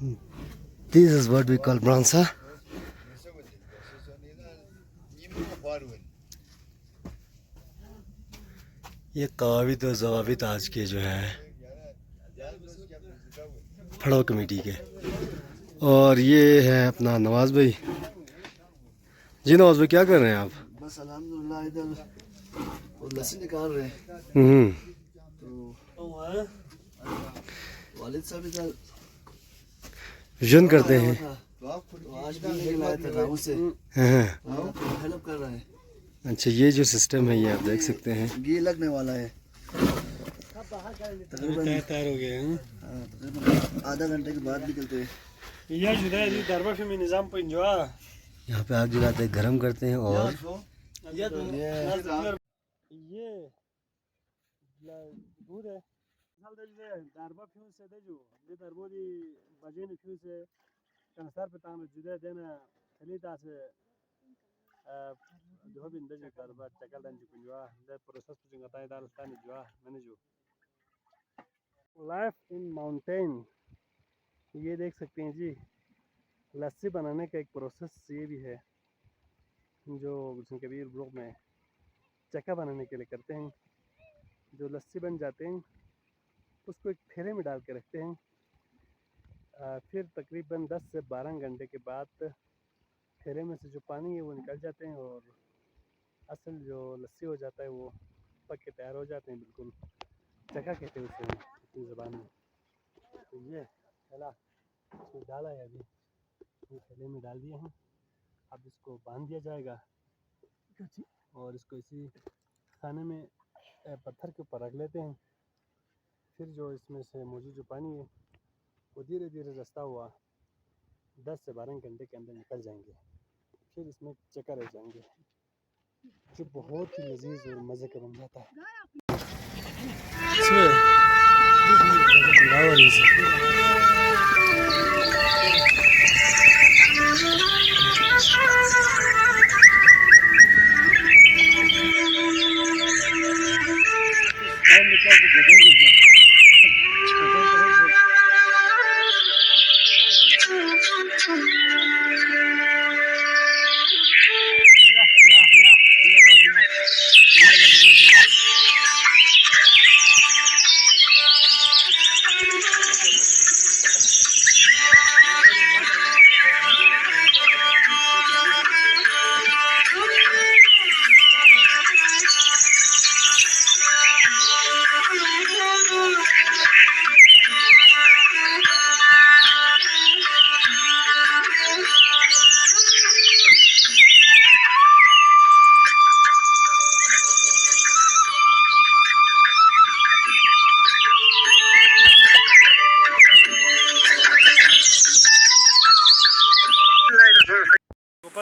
This is what we call bronza. ये काविद और जवाबित आज के जो है फड़ो कमेटी के, और ये है अपना नवाज भाई। जी नवाज भाई, क्या कर रहे हैं आप? बस अल्हम्दुलिल्लाह इधर लस्सी निकाल रहे हैं। तो वालिद साहब इधर विजन करते हैं। तो आज भी लेके लाए थे गाँव से, हेल्प कर रहे हैं। अच्छा, ये जो सिस्टम है ये आप देख सकते हैं। ये लगने वाला है, तकरीबन तैयार हो गए हैं। तकरीबन आधा घंटे के बाद निकलते हैं। यहाँ पे आग जलाते हैं, गर्म करते हैं, और ये दूध है दारबा फ्यूज से दे जो ये दरबोदी बजे ने फ्यूज से कंसर पे ताम जुदे देना खलीता से जो भी इंदे जो दारबा चकल दन जो कुंजवा दे प्रोसेस पे जंगता है दाल स्तानी जो मैंने जो लाइफ इन माउंटेन ये देख सकते हैं जी। लस्सी बनाने का एक प्रोसेस ये भी है जो गुलशन कबीर ब्लॉक में चक्का बनाने के लिए करते हैं। जो लस्सी बन जाते हैं उसको एक फेरे में डाल के रखते हैं। फिर तकरीबन 10 से 12 घंटे के बाद फेरे में से जो पानी है वो निकल जाते हैं और असल जो लस्सी हो जाता है वो पक के तैयार हो जाते हैं। बिल्कुल चक्का कहते हैं उसे अपनी ज़बान में। तो ये थैला इसमें डाला है, अभी ये थैले में डाल दिए हैं। अब इसको बांध दिया जाएगा और इसको इसी खाने में पत्थर के ऊपर रख लेते हैं। फिर जो इसमें से मौजूद जो पानी है वो धीरे धीरे रस्ता हुआ 10 से 12 घंटे के अंदर निकल जाएंगे। फिर इसमें चक्कर रह जाएंगे जो बहुत ही लजीज और मज़े का बन जाता है।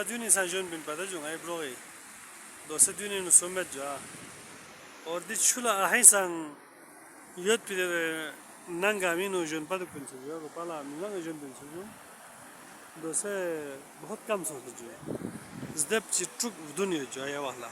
Duni San John bin pada jung ai bro e dosa duni no somet ja और दी चुला आहे संग यद पिदे नंगामी नो जन pada kun chu yo pala मिलंग जन bin chu दोसे बहुत कम सोच जो zdep chi truk दुनिया जो या वाला